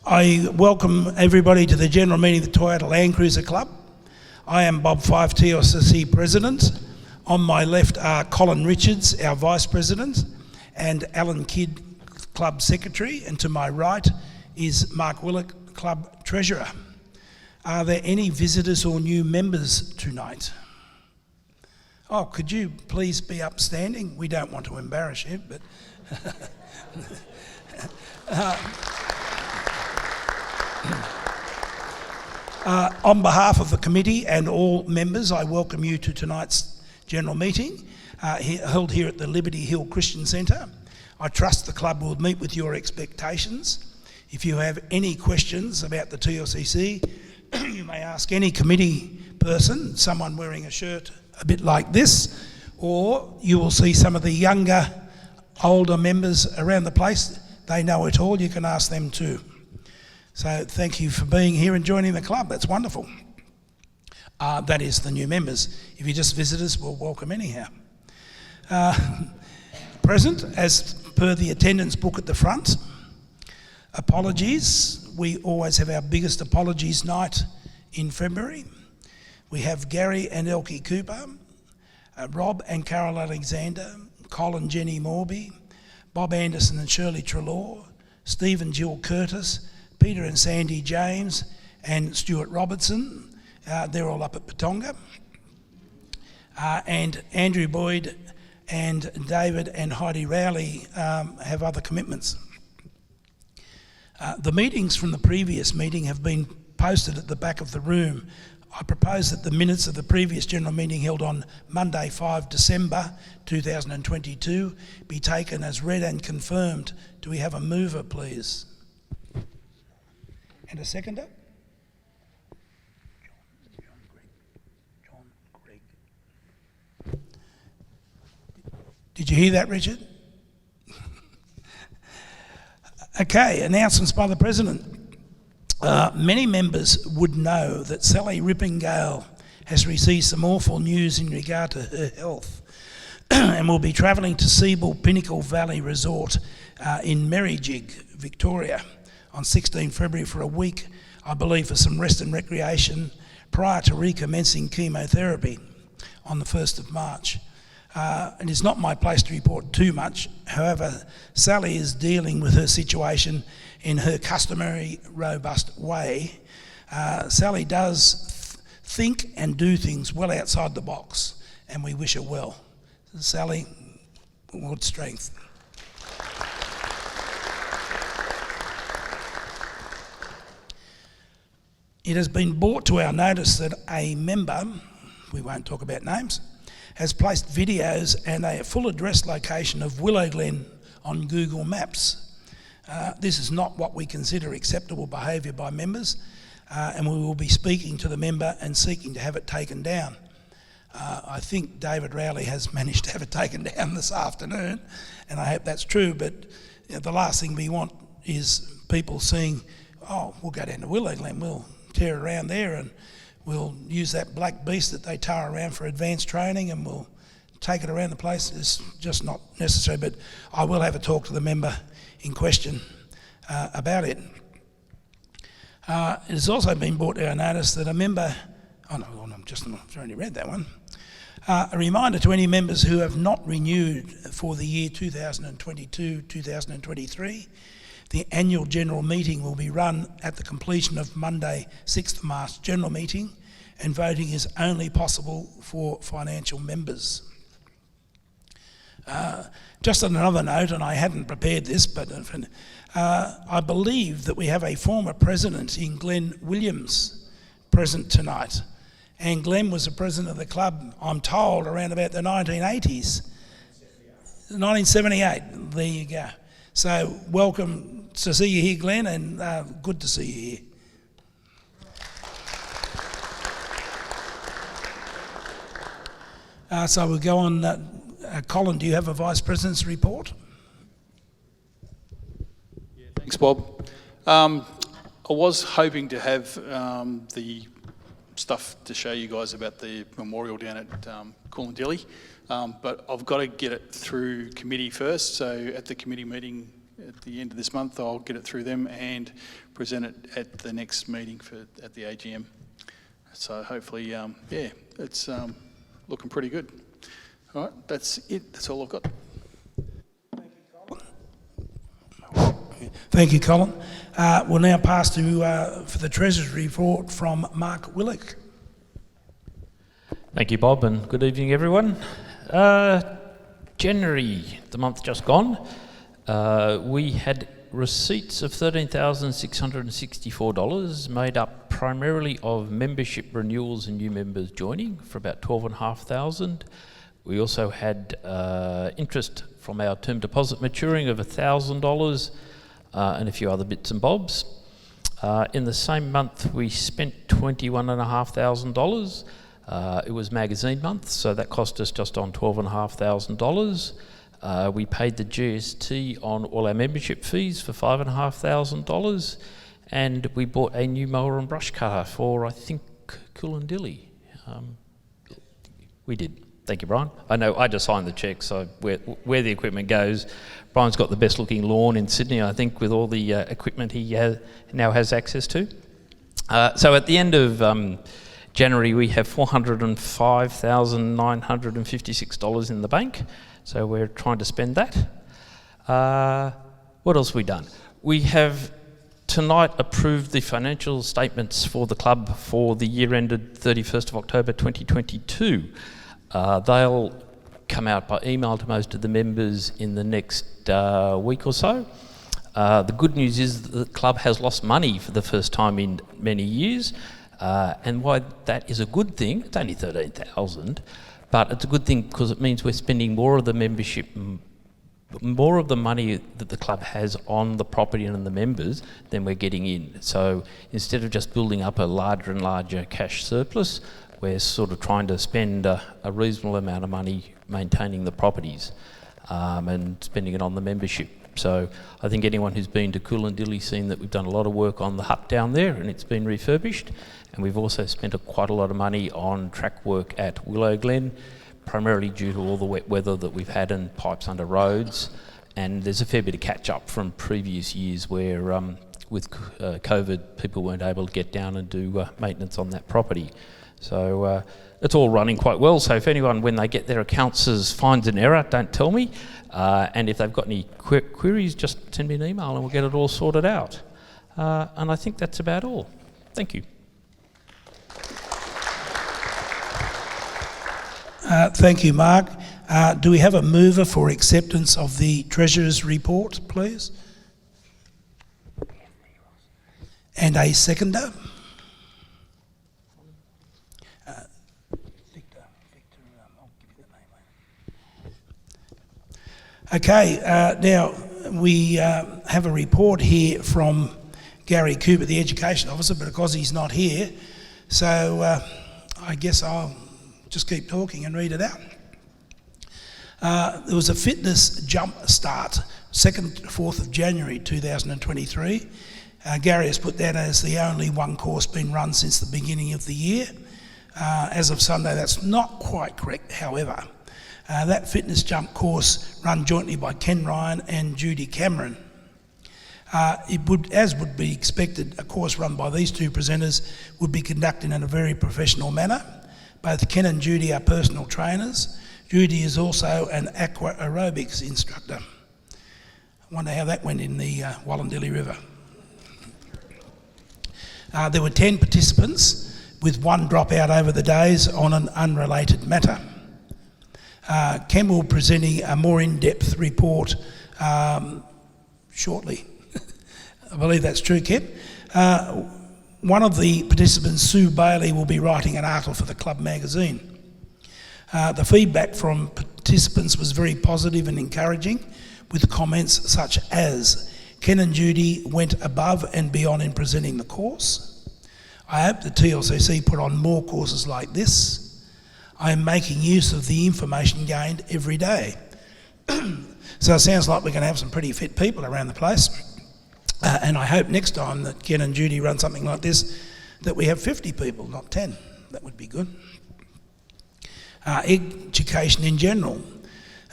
I welcome everybody to the general meeting of the Toyota Land Cruiser Club. I am Bob Fife, TLCC President. On my left are Colin Richards, our Vice President, and Alan Kidd, Club Secretary, and to my right is Mark Willock, Club Treasurer. Are there any visitors or new members tonight? Oh, could you please be upstanding? We don't want to embarrass you, but... on behalf of the committee and all members, I welcome you to tonight's general meeting held here at the Liberty Hill Christian Centre. I trust the club will meet with your expectations. If you have any questions about the TLCC, you may ask any committee person, someone wearing a shirt a bit like this, or you will see some of the younger, older members around the place. They know it all, you can ask them too. So thank you for being here and joining the club, that's wonderful. That is the new members. If you just visitors, we'll welcome anyhow. Present, as per the attendance book at the front, apologies. We always have our biggest apologies night in February. We have Gary and Elkie Cooper, Rob and Carol Alexander, Colin Jenny Morby, Bob Anderson and Shirley Trelaw, Steve and Jill Curtis, Peter and Sandy James, and Stuart Robertson. They're all up at Patonga. And Andrew Boyd and David and Heidi Rowley have other commitments. The meetings from the previous meeting have been posted at the back of the room. I propose that the minutes of the previous general meeting held on Monday 5 December 2022 be taken as read and confirmed. Do we have a mover, please? And a seconder? John Greg. Did you hear that, Richard? Okay, announcements by the President. Many members would know that Sally Rippingale has received some awful news in regard to her health and will be travelling to Seabull Pinnacle Valley Resort in Merrijig, Victoria on 16 February for a week, I believe, for some rest and recreation prior to recommencing chemotherapy on the 1st of March. And it's not my place to report too much. However, Sally is dealing with her situation in her customary robust way. Sally does think and do things well outside the box, and we wish her well. Sally, good strength. It has been brought to our notice that a member, we won't talk about names, has placed videos and a full address location of Willow Glen on Google Maps. This is not what we consider acceptable behaviour by members, and we will be speaking to the member and seeking to have it taken down. I think David Rowley has managed to have it taken down this afternoon, and I hope that's true, but the last thing we want is people seeing, oh, we'll go down to Willow Glen, we'll tear around there and we'll use that black beast that they tow around for advanced training and we'll take it around the place. It's just not necessary, but I will have a talk to the member in question about it. It has also been brought to our notice that a member, I've already read that one. A reminder to any members who have not renewed for the year 2022-2023, the annual general meeting will be run at the completion of Monday 6th March general meeting, and voting is only possible for financial members. Just on another note, and I hadn't prepared this, but I believe that we have a former president in Glenn Williams present tonight. And Glenn was the president of the club, I'm told, around about the 1980s. 1978, there you go. So welcome to see you here, Glenn, and good to see you here. So we'll go on. Colin, do you have a Vice President's report? Yeah, thanks, Bob. I was hoping to have the stuff to show you guys about the memorial down at Coolantilly, but I've got to get it through committee first. So at the committee meeting at the end of this month, I'll get it through them and present it at the next meeting at the AGM. So hopefully, it's looking pretty good. All right, that's it. That's all I've got. Thank you, Colin. We'll now pass to for the Treasurer's report from Mark Willick. Thank you, Bob, and good evening, everyone. January, the month just gone, we had receipts of $13,664, made up primarily of membership renewals and new members joining for about $12,500. We also had interest from our term deposit maturing of $1,000 and a few other bits and bobs. In the same month, we spent $21,500. It was magazine month, so that cost us just on $12,500. We paid the GST on all our membership fees for $5,500, and we bought a new mower and brush cutter for, I think, Coolandilly. We did. Thank you, Brian. I know I just signed the cheque, so where the equipment goes, Brian's got the best looking lawn in Sydney, I think, with all the equipment he now has access to. So at the end of January, we have $405,956 in the bank, so we're trying to spend that. What else have we done? We have tonight approved the financial statements for the club for the year ended 31st of October 2022. They'll come out by email to most of the members in the next week or so. The good news is that the club has lost money for the first time in many years. And why that is a good thing, it's only $13,000, but it's a good thing because it means we're spending more of the membership, more of the money that the club has on the property and on the members than we're getting in. So instead of just building up a larger and larger cash surplus, we're sort of trying to spend a reasonable amount of money maintaining the properties and spending it on the membership. So I think anyone who's been to Coolandilly seen that we've done a lot of work on the hut down there and it's been refurbished. And we've also spent quite a lot of money on track work at Willow Glen, primarily due to all the wet weather that we've had and pipes under roads. And there's a fair bit of catch up from previous years where with COVID, people weren't able to get down and do maintenance on that property. So it's all running quite well. So if anyone, when they get their accounts, finds an error, don't tell me. And if they've got any queries, just send me an email and we'll get it all sorted out. And I think that's about all. Thank you. Thank you, Mark. Do we have a mover for acceptance of the Treasurer's report, please? And a seconder? Okay, now we have a report here from Gary Cooper, the Education Officer, but of course he's not here, so I guess I'll just keep talking and read it out. There was a fitness jump start, 2nd to 4th of January 2023. Gary has put that as the only one course been run since the beginning of the year. As of Sunday, that's not quite correct, however. That fitness jump course run jointly by Ken Ryan and Judy Cameron. It would, as would be expected, a course run by these two presenters would be conducted in a very professional manner. Both Ken and Judy are personal trainers. Judy is also an aqua aerobics instructor. I wonder how that went in the Wallandilly River. There were 10 participants, with one dropout over the days on an unrelated matter. Ken will be presenting a more in-depth report shortly. I believe that's true, Ken. One of the participants, Sue Bailey, will be writing an article for the club magazine. The feedback from participants was very positive and encouraging, with comments such as, Ken and Judy went above and beyond in presenting the course. I hope the TLCC put on more courses like this. I am making use of the information gained every day. So it sounds like we're going to have some pretty fit people around the place. And I hope next time that Ken and Judy run something like this, that we have 50 people, not 10. That would be good. Education in general.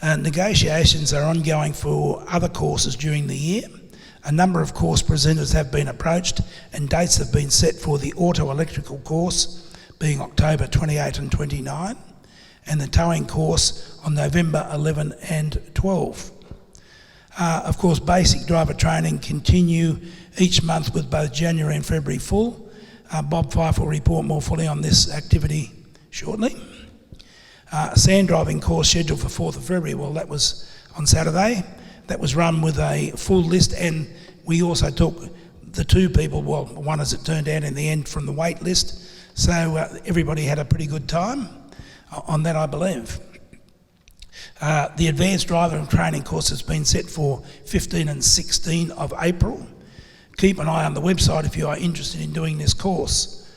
Negotiations are ongoing for other courses during the year. A number of course presenters have been approached and dates have been set for the auto electrical course, being October 28 and 29, and the towing course on November 11 and 12. Of course, basic driver training continue each month with both January and February full. Bob Fife will report more fully on this activity shortly. Sand driving course scheduled for 4th of February, well, that was on Saturday. That was run with a full list, and we also took the two people, well, one as it turned out in the end, from the wait list. So everybody had a pretty good time on that, I believe. The advanced driver training course has been set for 15 and 16 of April. Keep an eye on the website if you are interested in doing this course.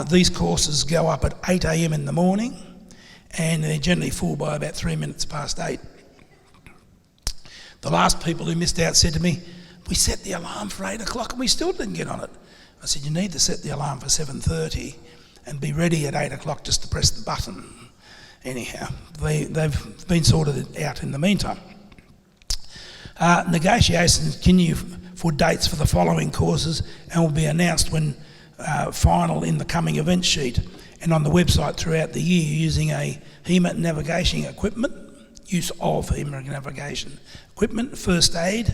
These courses go up at 8 a.m. in the morning, and they're generally full by about 3 minutes past 8. The last people who missed out said to me, we set the alarm for 8 o'clock and we still didn't get on it. I said, you need to set the alarm for 7:30 and be ready at 8 o'clock just to press the button. Anyhow, they've been sorted out in the meantime. Negotiations continue for dates for the following courses and will be announced when final in the coming event sheet and on the website throughout the year using a HEMA navigation equipment, use of HEMA navigation equipment, first aid,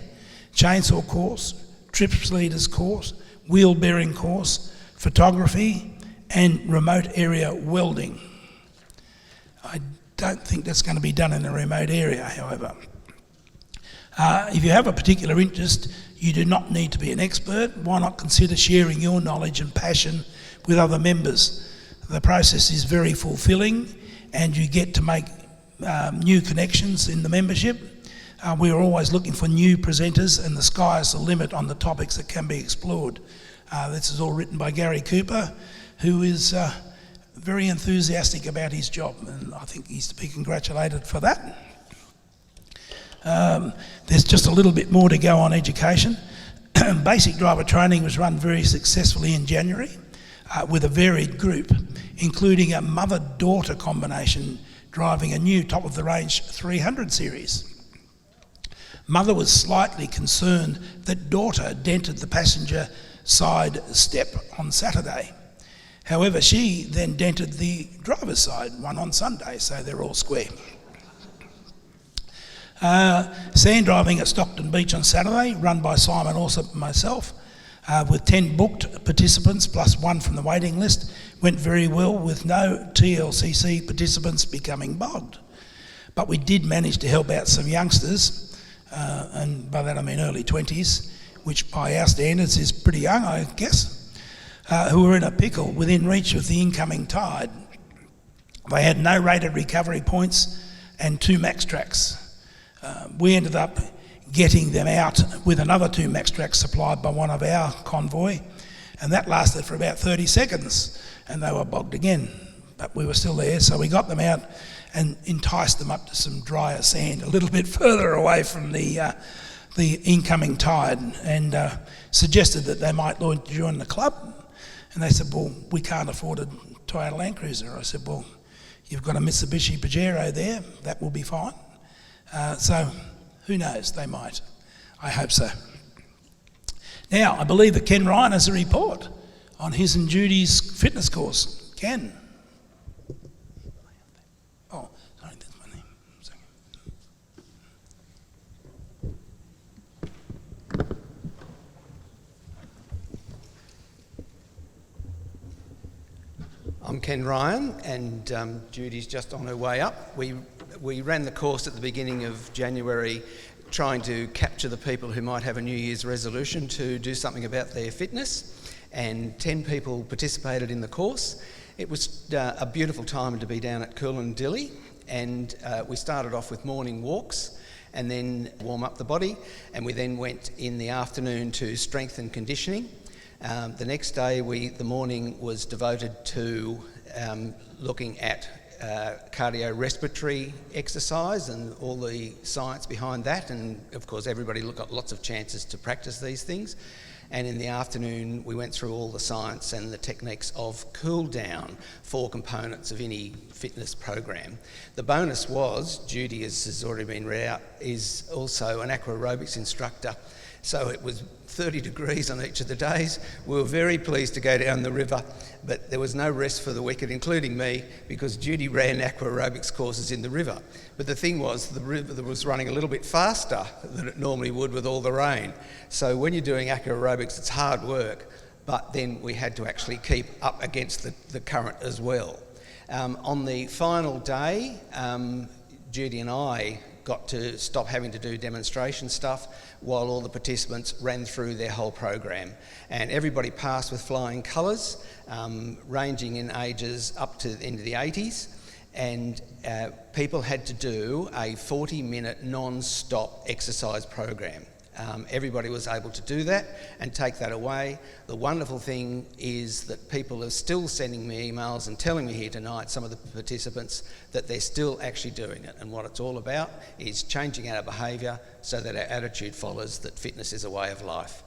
chainsaw course, trips leaders course, wheel bearing course, photography and remote area welding. I don't think that's going to be done in a remote area, however. If you have a particular interest, you do not need to be an expert. Why not consider sharing your knowledge and passion with other members? The process is very fulfilling and you get to make new connections in the membership. We are always looking for new presenters and the sky is the limit on the topics that can be explored. This is all written by Gary Cooper, who is very enthusiastic about his job, and I think he's to be congratulated for that. There's just a little bit more to go on education. Basic driver training was run very successfully in January with a varied group, including a mother-daughter combination driving a new top-of-the-range 300 series. Mother was slightly concerned that daughter dented the passenger side step on Saturday. However, she then dented the driver's side one on Sunday, so they're all square. Sand driving at Stockton Beach on Saturday, run by Simon Alsop and myself, with 10 booked participants plus one from the waiting list, went very well with no TLCC participants becoming bogged. But we did manage to help out some youngsters, and by that I mean early 20s, which by our standards is pretty young, I guess, who were in a pickle within reach of the incoming tide. They had no rated recovery points and 2 max tracks. We ended up getting them out with another 2 max tracks supplied by one of our convoy, and that lasted for about 30 seconds and they were bogged again, but we were still there, so we got them out and enticed them up to some drier sand a little bit further away from the incoming tide, and suggested that they might join the club. And they said, well, we can't afford a Toyota Land Cruiser. I said, well, you've got a Mitsubishi Pajero there, that will be fine. So who knows, they might. I hope so. Now, I believe that Ken Ryan has a report on his and Judy's fitness course. Ken. Oh, sorry, that's my name. Sorry. I'm Ken Ryan, and Judy's just on her way up. We ran the course at the beginning of January, trying to capture the people who might have a New Year's resolution to do something about their fitness, and 10 people participated in the course. It was a beautiful time to be down at Coolangatta, and we started off with morning walks and then warm up the body, and we then went in the afternoon to strength and conditioning. The next day, the morning was devoted to looking at cardiorespiratory exercise and all the science behind that, and of course everybody got lots of chances to practice these things. And in the afternoon, we went through all the science and the techniques of cool down, 4 components of any fitness program. The bonus was, Judy, as has already been read out, is also an aqua aerobics instructor. So it was 30 degrees on each of the days. We were very pleased to go down the river, but there was no rest for the wicked, including me, because Judy ran aqua aerobics courses in the river. But the thing was, the river was running a little bit faster than it normally would with all the rain. So when you're doing aqua aerobics, it's hard work, but then we had to actually keep up against the current as well. On the final day, Judy and I got to stop having to do demonstration stuff while all the participants ran through their whole program. And everybody passed with flying colours, ranging in ages up to into the 80s. And people had to do a 40-minute non-stop exercise program. Everybody was able to do that and take that away. The wonderful thing is that people are still sending me emails and telling me here tonight, some of the participants, that they're still actually doing it. And what it's all about is changing our behaviour so that our attitude follows that fitness is a way of life.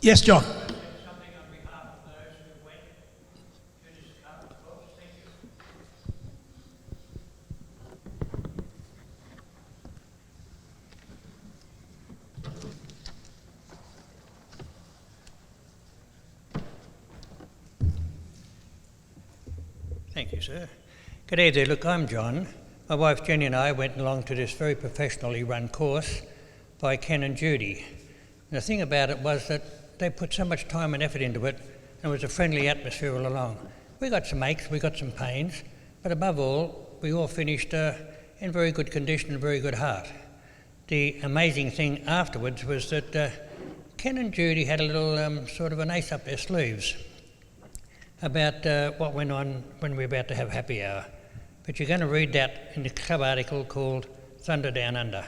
Yes, John. Thank you, sir. Good day there. Look, I'm John. My wife Jenny and I went along to this very professionally run course by Ken and Judy. And the thing about it was that they put so much time and effort into it, and it was a friendly atmosphere all along. We got some aches, we got some pains, but above all, we all finished in very good condition and very good heart. The amazing thing afterwards was that Ken and Judy had a little sort of an ace up their sleeves about what went on when we were about to have happy hour. But you're going to read that in the club article called Thunder Down Under.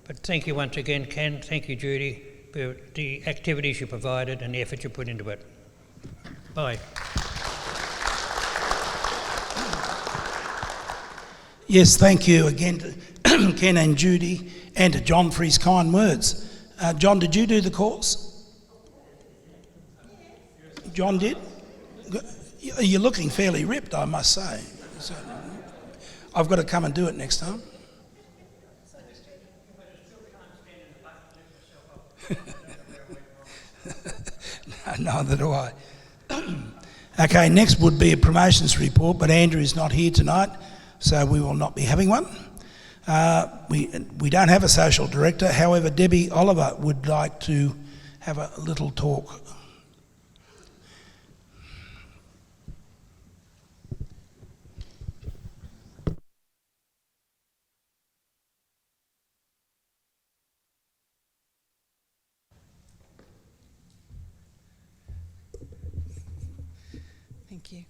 But thank you once again, Ken, thank you, Judy, for the activities you provided and the effort you put into it. Bye. Yes, thank you again to Ken and Judy and to John for his kind words. John, did you do the course? John did? You're looking fairly ripped, I must say. So, I've got to come and do it next time. No, neither do I. Okay, next would be a promotions report, but Andrew is not here tonight, so we will not be having one. We don't have a social director. However, Debbie Oliver would like to have a little talk. Thank you.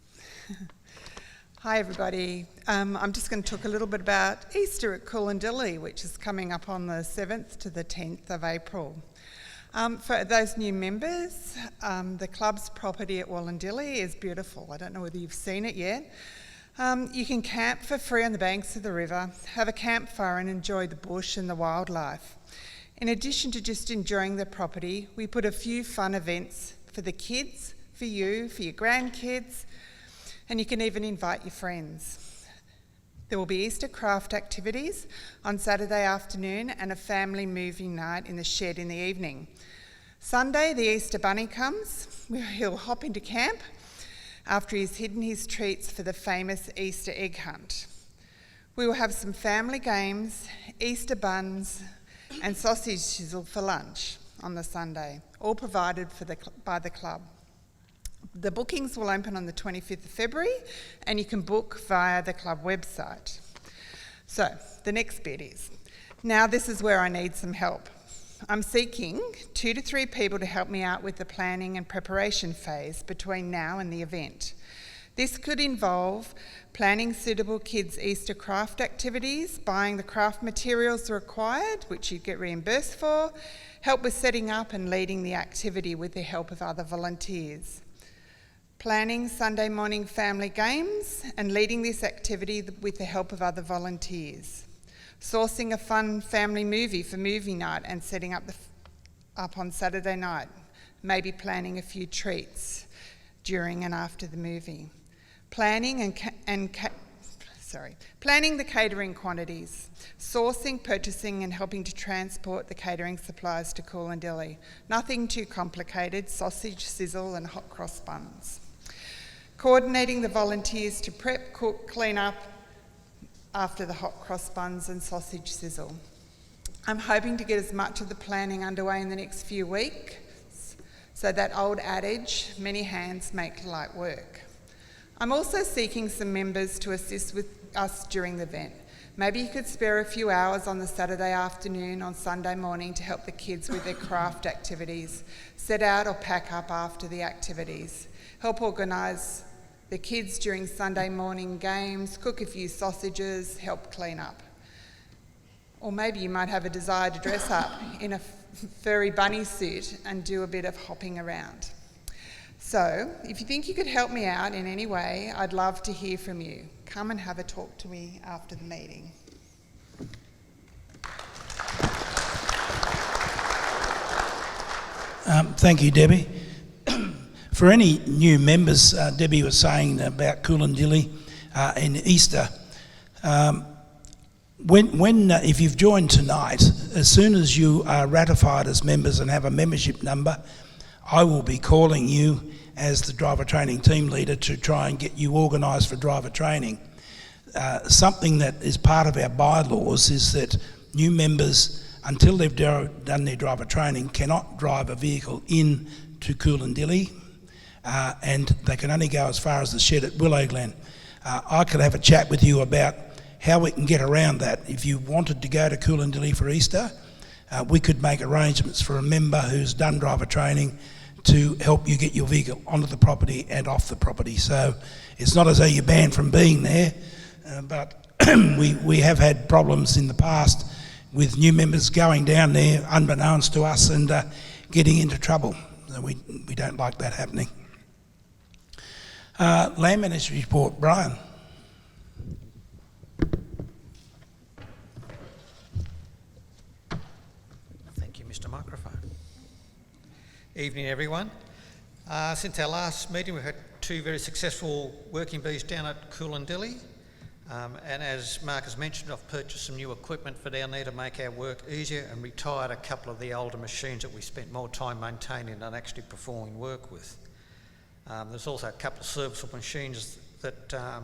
Hi everybody. I'm just going to talk a little bit about Easter at Coolandilly, which is coming up on the 7th to the 10th of April. For those new members, the club's property at Wallandilly is beautiful. I don't know whether you've seen it yet. You can camp for free on the banks of the river, have a campfire and enjoy the bush and the wildlife. In addition to just enjoying the property, we put a few fun events for the kids, for you, for your grandkids, and you can even invite your friends. There will be Easter craft activities on Saturday afternoon and a family movie night in the shed in the evening. Sunday, the Easter Bunny comes. He'll hop into camp after he's hidden his treats for the famous Easter egg hunt. We will have some family games, Easter buns, and sausage sizzle for lunch on the Sunday, all provided by the club. The bookings will open on the 25th of February and you can book via the club website. So, the next bit is, now this is where I need some help. I'm seeking 2 to 3 people to help me out with the planning and preparation phase between now and the event. This could involve planning suitable kids' Easter craft activities, buying the craft materials required, which you'd get reimbursed for, help with setting up and leading the activity with the help of other volunteers. planning Sunday morning family games and leading this activity with the help of other volunteers, sourcing a fun family movie for movie night and setting up on Saturday night, maybe planning a few treats during and after the movie, planning the catering quantities, sourcing, purchasing and helping to transport the catering supplies to Coolandelly. Nothing too complicated, sausage, sizzle and hot cross buns. Coordinating the volunteers to prep, cook, clean up after the hot cross buns and sausage sizzle. I'm hoping to get as much of the planning underway in the next few weeks, so that old adage, many hands make light work. I'm also seeking some members to assist with us during the event. Maybe you could spare a few hours on the Saturday afternoon, on Sunday morning to help the kids with their craft activities, set out or pack up after the activities, help organise the kids during Sunday morning games, cook a few sausages, help clean up. Or maybe you might have a desire to dress up in a furry bunny suit and do a bit of hopping around. So, if you think you could help me out in any way, I'd love to hear from you. Come and have a talk to me after the meeting. Thank you, Debbie. For any new members, Debbie was saying about Coolandelly and Easter. If you've joined tonight, as soon as you are ratified as members and have a membership number, I will be calling you as the driver training team leader to try and get you organised for driver training. Something that is part of our bylaws is that new members, until they've done their driver training, cannot drive a vehicle in to Coolandelly, and they can only go as far as the shed at Willow Glen. I could have a chat with you about how we can get around that. If you wanted to go to Coolandelly for Easter, we could make arrangements for a member who's done driver training to help you get your vehicle onto the property and off the property. So it's not as though you're banned from being there, but we have had problems in the past with new members going down there unbeknownst to us and getting into trouble. So we don't like that happening. Land Manager's report, Brian. Thank you, Mr. Microphone. Evening, everyone. Since our last meeting, we've had 2 very successful working bees down at Coolandelly. And as Mark has mentioned, I've purchased some new equipment for down there to make our work easier and retired a couple of the older machines that we spent more time maintaining than actually performing work with. There's also a couple of serviceable machines that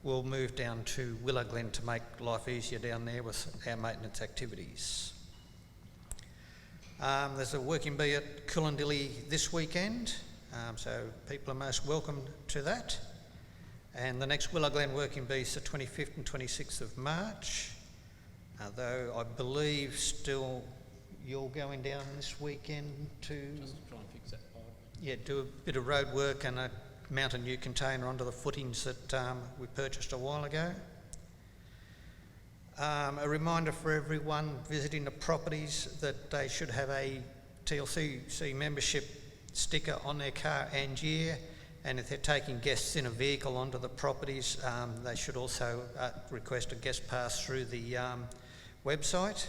will move down to Willow Glen to make life easier down there with our maintenance activities. There's a working bee at Coolandelly this weekend, so people are most welcome to that. And the next Willow Glen working bee is the 25th and 26th of March, though I believe still you're going down this weekend to Try and fix that pipe. Yeah, do a bit of road work and mount a new container onto the footings that we purchased a while ago. A reminder for everyone visiting the properties that they should have a TLCC membership sticker on their car and year, and if they're taking guests in a vehicle onto the properties, they should also request a guest pass through the website.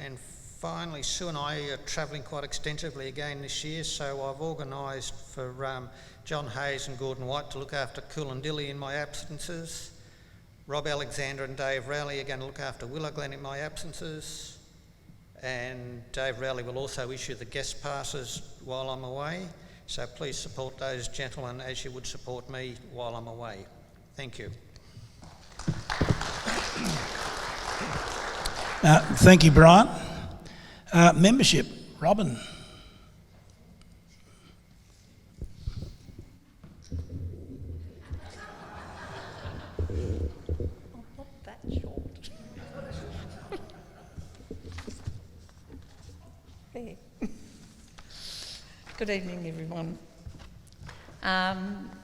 And finally, Sue and I are travelling quite extensively again this year, so I've organised for John Hayes and Gordon White to look after Coolandelly in my absences. Rob Alexander and Dave Rowley are going to look after Willow Glen in my absences. And Dave Rowley will also issue the guest passes while I'm away. So please support those gentlemen as you would support me while I'm away. Thank you. Thank you, Brian. Membership, Robin. Not that short. There. Good evening, everyone.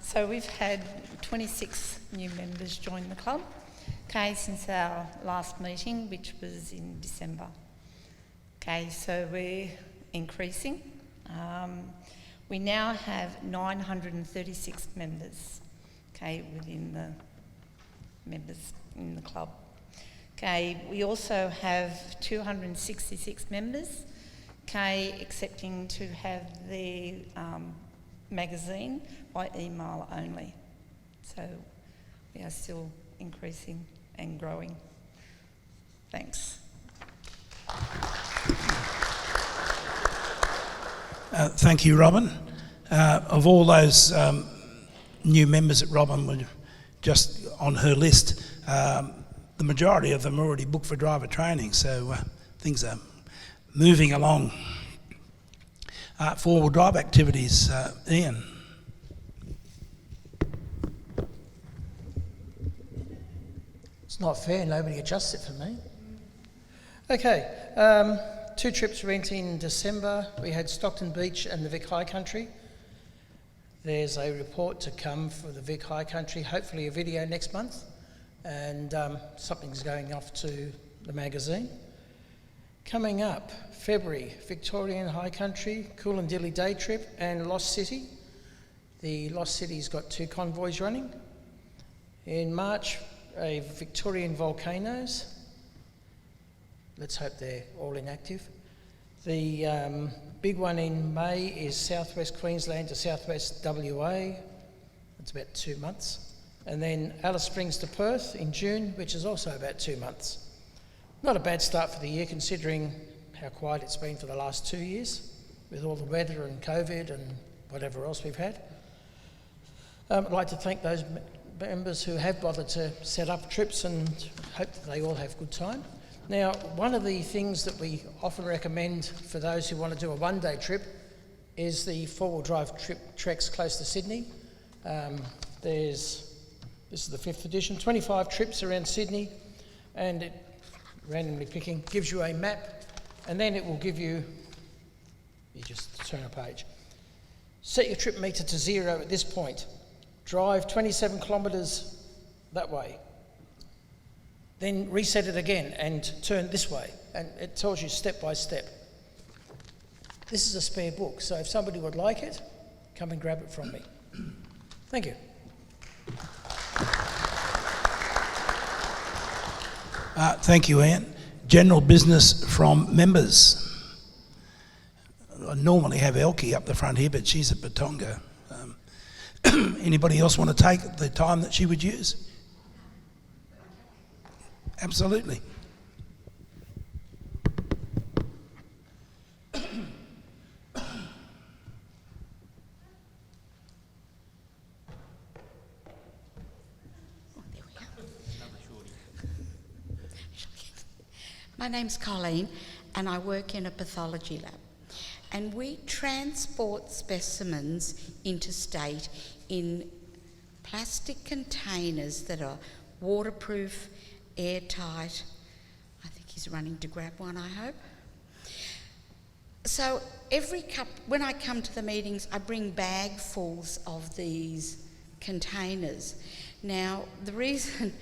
So we've had 26 new members join the club, okay, since our last meeting, which was in December. Okay, so we're increasing. We now have 936 members, okay, within the members in the club. Okay, we also have 266 members, okay, accepting to have their magazine by email only. So we are still increasing and growing. Thanks. Thank you, Robin. Of all those new members that Robin were just on her list, the majority of them are already booked for driver training, so things are moving along. Four-wheel drive activities, Ian. It's not fair, nobody adjusts it for me. Okay, 2 trips went in December. We had Stockton Beach and the Vic High Country. There's a report to come for the Vic High Country, hopefully a video next month, and something's going off to the magazine. Coming up, February, Victorian High Country, Coolandilly Day Trip and Lost City. The Lost City's got 2 convoys running. In March, a Victorian Volcanoes. Let's hope they're all inactive. The big one in May is Southwest Queensland to Southwest WA. It's about 2 months. And then Alice Springs to Perth in June, which is also about 2 months. Not a bad start for the year considering how quiet it's been for the last 2 years with all the weather and COVID and whatever else we've had. I'd like to thank those members who have bothered to set up trips and hope that they all have a good time. Now, one of the things that we often recommend for those who want to do a one-day trip is the four-wheel drive treks close to Sydney. This is the 5th edition, 25 trips around Sydney, and it, randomly picking, gives you a map, and then it will give you just turn a page. Set your trip meter to 0 at this point. Drive 27 kilometres that way. Then reset it again and turn this way, and it tells you step by step. This is a spare book, so if somebody would like it, come and grab it from me. Thank you. Thank you, Ian. General business from members. I normally have Elkie up the front here, but she's at Batonga. Anybody else want to take the time that she would use? Absolutely. My name's Colleen and I work in a pathology lab, and we transport specimens interstate in plastic containers that are waterproof, airtight. I think he's running to grab one, I hope. So when I come to the meetings, I bring bagfuls of these containers. Now, the reason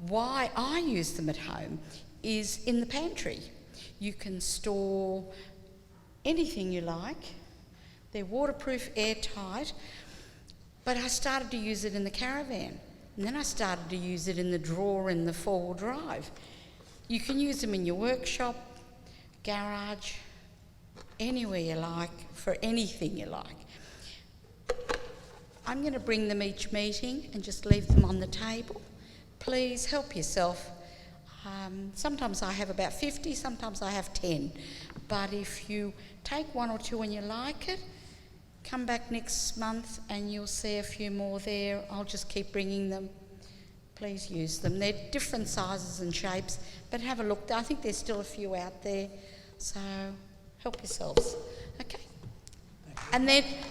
why I use them at home is in the pantry. You can store anything you like. They're waterproof, airtight, but I started to use it in the caravan. And then I started to use it in the drawer in the four-wheel drive. You can use them in your workshop, garage, anywhere you like, for anything you like. I'm going to bring them each meeting and just leave them on the table. Please help yourself. Sometimes I have about 50, sometimes I have 10. But if you take one or two and you like it, come back next month and you'll see a few more there. I'll just keep bringing them. Please use them. They're different sizes and shapes, but have a look. I think there's still a few out there, so help yourselves. Okay. And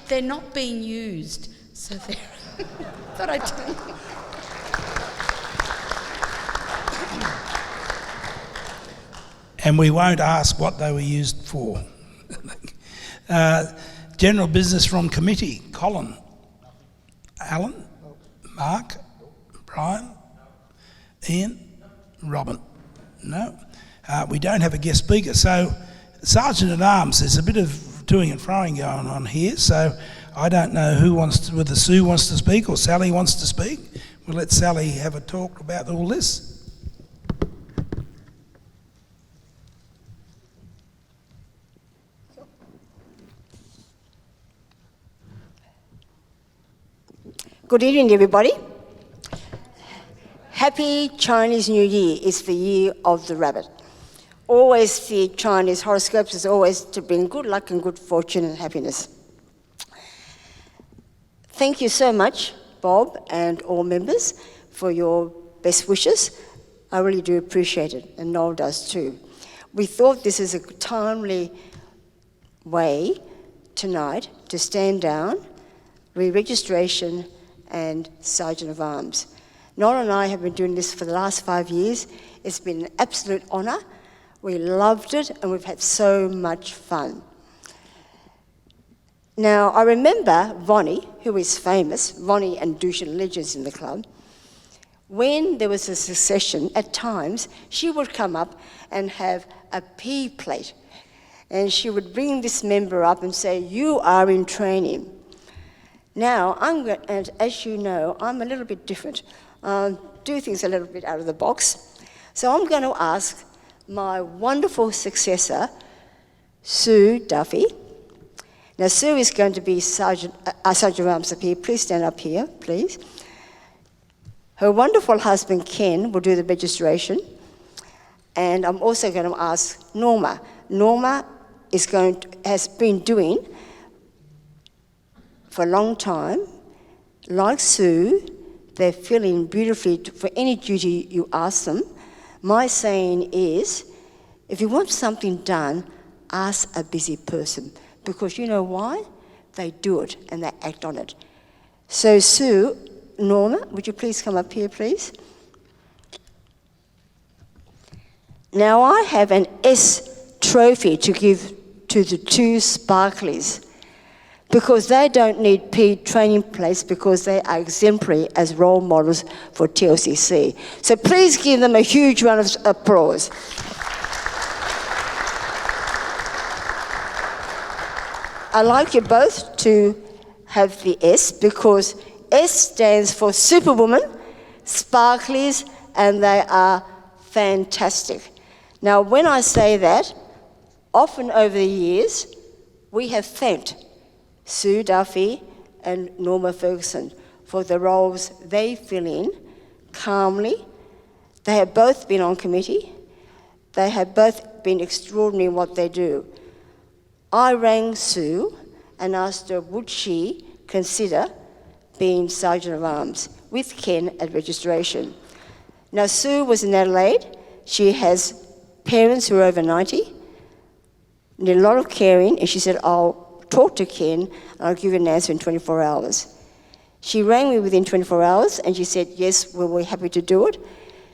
they're not being used, so they're... thought I'd tell you. And we won't ask what they were used for. General business from committee. Colin. Alan. Mark. Brian. Ian. Robin. No. We don't have a guest speaker. So, Sergeant at Arms, there's a bit of toing and froing going on here, so I don't know whether Sue wants to speak or Sally wants to speak. We'll let Sally have a talk about all this. Good evening, everybody. Happy Chinese New Year. It's the year of the rabbit. Always the Chinese horoscopes is always to bring good luck and good fortune and happiness. Thank you so much, Bob and all members, for your best wishes. I really do appreciate it, and Noel does too. We thought this is a timely way tonight to stand down, re-registration and Sergeant of Arms. Noel and I have been doing this for the last 5 years. It's been an absolute honour. We loved it and we've had so much fun. Now, I remember Vonnie, who is famous, Vonnie and Dushan legends in the club. When there was a succession, at times, she would come up and have a pea plate. And she would bring this member up and say, "You are in training." Now, and as you know, I'm a little bit different. Do things a little bit out of the box. So I'm going to ask my wonderful successor, Sue Duffy. Now, Sue is going to be Sergeant of Arms up here. Please stand up here, please. Her wonderful husband, Ken, will do the registration. And I'm also going to ask Norma. Norma has been doing for a long time. Like Sue, they fill in beautifully for any duty you ask them. My saying is, if you want something done, ask a busy person, because you know why? They do it and they act on it. So Sue, Norma, would you please come up here, please? Now I have an S trophy to give to the two sparklies, because they don't need paid training place, because they are exemplary as role models for TLCC. So please give them a huge round of applause. I'd like you both to have the S, because S stands for Superwoman, sparklies, and they are fantastic. Now, when I say that, often over the years, we have thanked Sue Duffy and Norma Ferguson for the roles they fill in calmly. They have both been on committee. They have both been extraordinary in what they do. I rang Sue and asked her, would she consider being Sergeant of Arms with Ken at registration. Now, Sue was in Adelaide. She has parents who are over 90, need a lot of caring, and she said, I'll talk to Ken and I'll give you an answer in 24 hours. She rang me within 24 hours and she said, yes, we're happy to do it.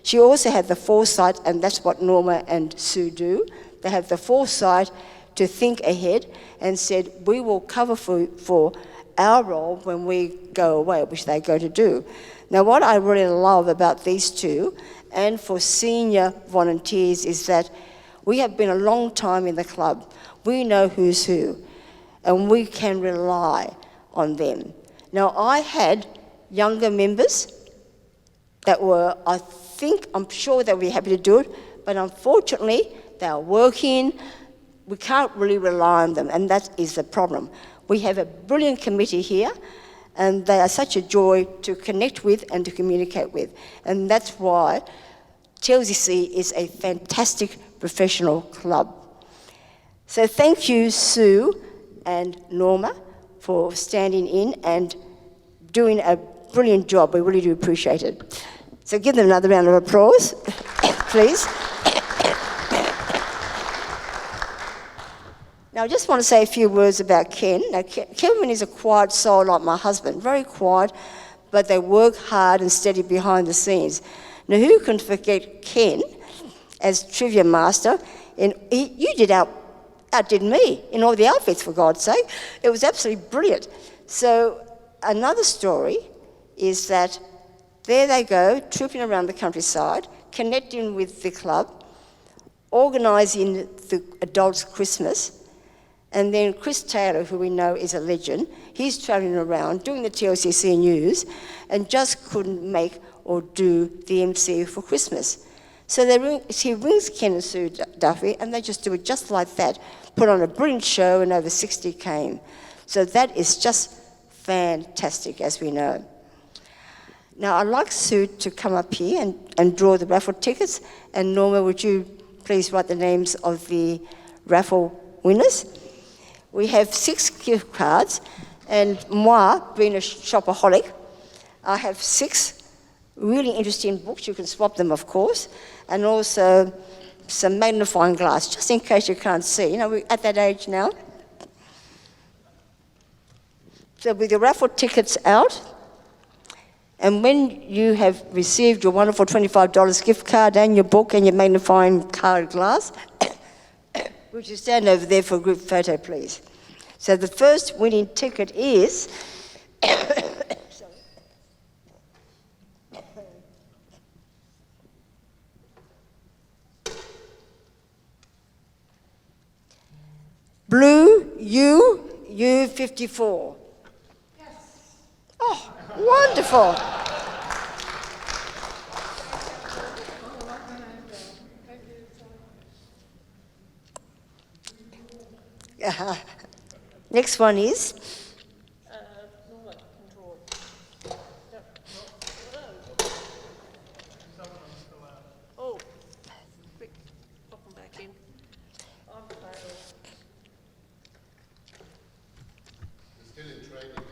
She also had the foresight, and that's what Norma and Sue do. They have the foresight to think ahead and said, we will cover for our role when we go away, which they go to do. Now, what I really love about these two, and for senior volunteers, is that we have been a long time in the club. We know who's who, and we can rely on them. Now, I had younger members that were, I'm sure they'll be happy to do it, but unfortunately, they're working. We can't really rely on them, and that is the problem. We have a brilliant committee here, and they are such a joy to connect with and to communicate with. And that's why TLCC is a fantastic professional club. So thank you, Sue and Norma, for standing in and doing a brilliant job. We really do appreciate it. So give them another round of applause, please. Now, I just want to say a few words about Ken. Now, Kevin is a quiet soul like my husband, very quiet, but they work hard and steady behind the scenes. Now, who can forget Ken as trivia master? And you outdid me in all the outfits, for God's sake. It was absolutely brilliant. So another story is that there they go, trooping around the countryside, connecting with the club, organising the adults' Christmas, And then Chris Taylor, who we know is a legend, he's travelling around doing the TLCC news and just couldn't make or do the MC for Christmas. So he rings Ken and Sue Duffy, and they just do it just like that, put on a brilliant show, and over 60 came. So that is just fantastic, as we know. Now, I'd like Sue to come up here and draw the raffle tickets. And Norma, would you please write the names of the raffle winners? We have 6 gift cards, and moi, being a shopaholic, I have 6 really interesting books. You can swap them, of course, and also some magnifying glass, just in case you can't see. You know, we're at that age now. So with your raffle tickets out, and when you have received your wonderful $25 gift card and your book and your magnifying card glass, would you stand over there for a group photo, please? So the first winning ticket is Blue U54. Yes. Oh, wonderful. Next one is? Oh, quick, pop them back in. I'm failed. Still in training.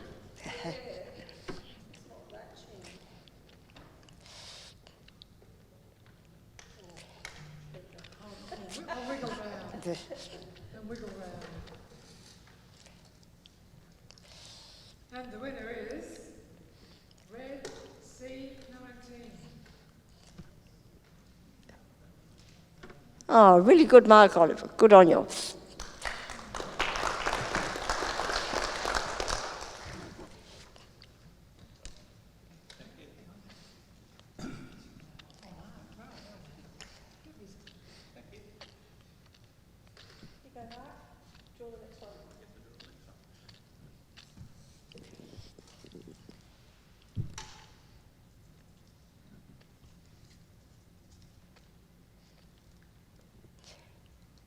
I'll wiggle round. And wiggle round. And the winner is Red C19. Oh, really good mark, Oliver. Good on you.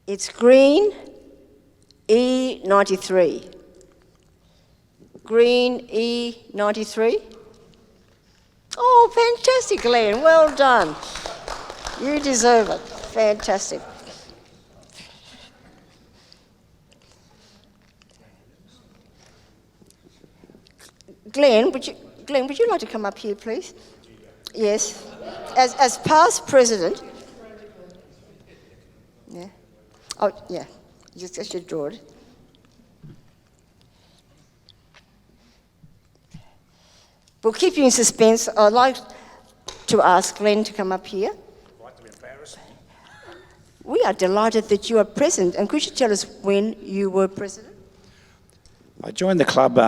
It's green E93. Green E93. Oh, fantastic, Glenn. Well done. You deserve it. Fantastic. Glenn, would you like to come up here, please? Yes. As past president. Yeah. Oh, yeah. Just should draw it. We'll keep you in suspense. I'd like to ask Glenn to come up here. Like to embarrass me. We are delighted that you are president. And could you tell us when you were president? I joined the club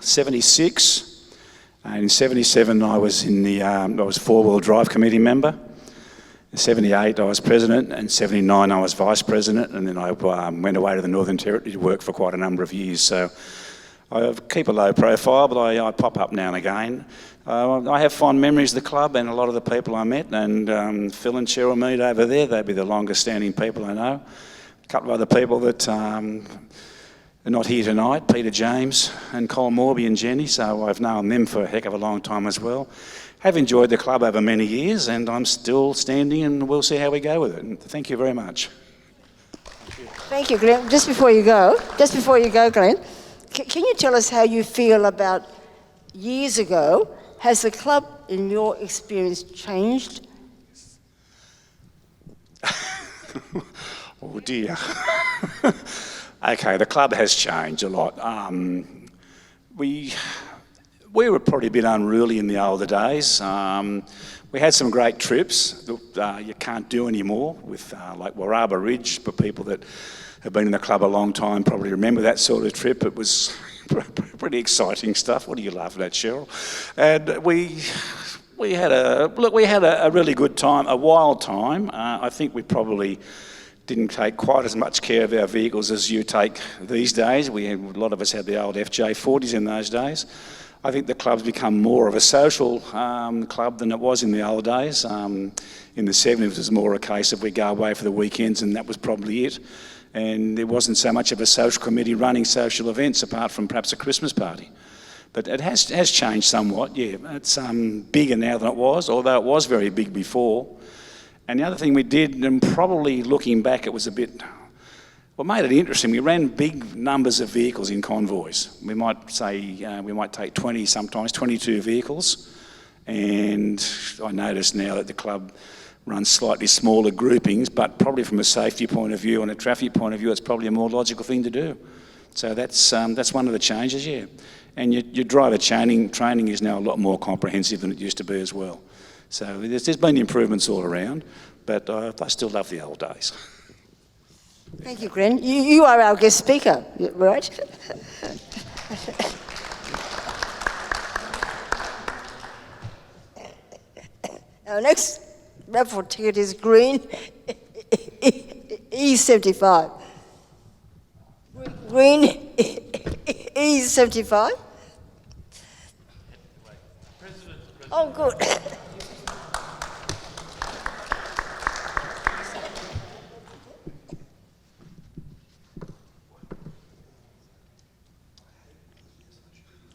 76. And in 77, I was in the I was four-wheel drive committee member. In 78, I was president, and 79, I was vice president, and then I went away to the Northern Territory to work for quite a number of years. So I keep a low profile, but I pop up now and again. I have fond memories of the club and a lot of the people I met, and Phil and Cheryl Mead over there, they'd be the longest standing people I know. A couple of other people that are not here tonight, Peter James and Cole Morby and Jenny, so I've known them for a heck of a long time as well. Have enjoyed the club over many years, and I'm still standing, and we'll see how we go with it. And thank you very much. Thank you, Glenn. Just before you go, Glenn, can you tell us how you feel about years ago? Has the club, in your experience, changed? Oh dear. Okay, the club has changed a lot. We were probably a bit unruly in the older days. We had some great trips that you can't do anymore with like Warraba Ridge. For people that have been in the club a long time probably remember that sort of trip. It was pretty exciting stuff. What are you laughing at, Cheryl? And we had a really good time, a wild time. I think we probably didn't take quite as much care of our vehicles as you take these days. A lot of us had the old FJ40s in those days. I think the club's become more of a social club than it was in the old days. In the 70s, it was more a case of we go away for the weekends and that was probably it. And there wasn't so much of a social committee running social events apart from perhaps a Christmas party. But it has changed somewhat, yeah. It's bigger now than it was, although it was very big before. And the other thing we did, and probably looking back, it was a bit... What made it interesting, we ran big numbers of vehicles in convoys. We might say, we might take 20, sometimes 22 vehicles. And I notice now that the club runs slightly smaller groupings, but probably from a safety point of view and a traffic point of view, it's probably a more logical thing to do. So that's one of the changes, yeah. And your driver training is now a lot more comprehensive than it used to be as well. So there's been improvements all around, but I still love the old days. Thank you, Gren. You are our guest speaker, right? Our next raffle ticket is green E75. Green E75. Oh, good.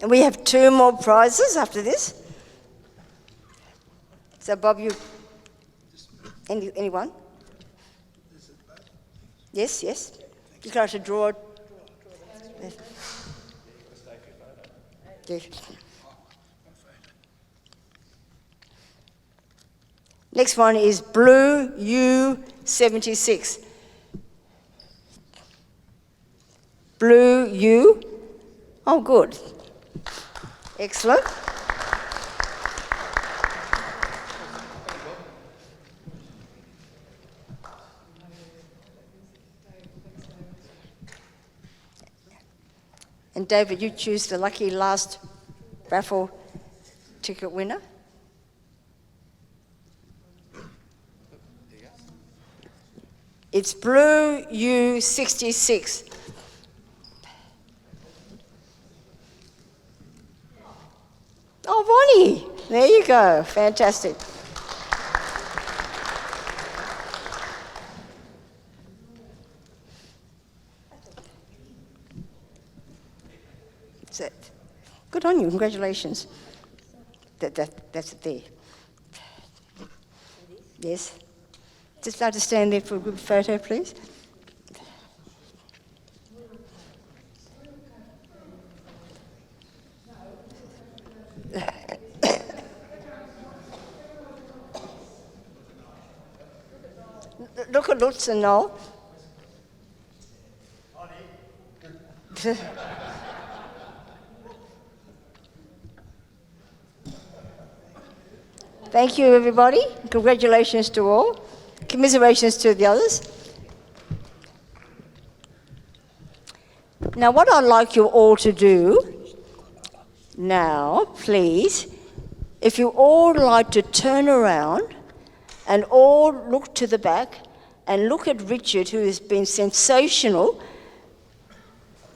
And we have 2 more prizes after this. So, Bob, anyone? Yes. You'd like to draw. Yeah. Next one is blue U76. Blue U. Oh, good. Excellent. And David, you choose the lucky last raffle ticket winner. It's blue U66. Oh, Bonnie, there you go. Fantastic. That's it. Good on you. Congratulations. That's it there. Yes. Just like to stand there for a good photo, please. Look at Lutz and Noel. Thank you, everybody. Congratulations to all. Commiserations to the others. Now, what I'd like you all to do now, please, if you all like to turn around and all look to the back and look at Richard, who has been sensational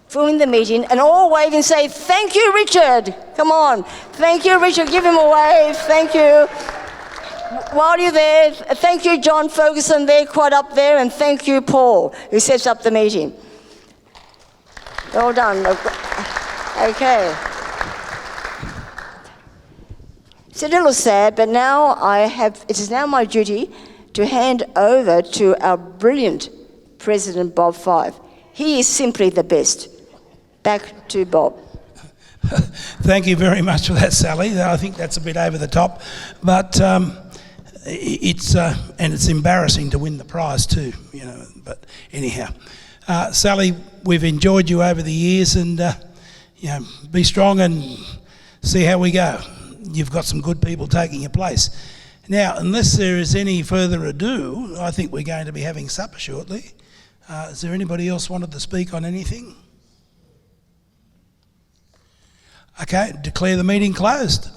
filming the meeting, and all wave and say, "Thank you, Richard." Come on. Thank you, Richard. Give him a wave. Thank you. While you're there, thank you, John Ferguson, there, quite up there, and thank you, Paul, who sets up the meeting. Well done. Okay. It's a little sad, but now it is now my duty to hand over to our brilliant President, Bob Five. He is simply the best. Back to Bob. Thank you very much for that, Sally. I think that's a bit over the top, but it's embarrassing to win the prize too, you know. But anyhow, Sally, we've enjoyed you over the years, and be strong and see how we go. You've got some good people taking your place. Now, unless there is any further ado, I think we're going to be having supper shortly. Is there anybody else wanted to speak on anything? Okay, declare the meeting closed.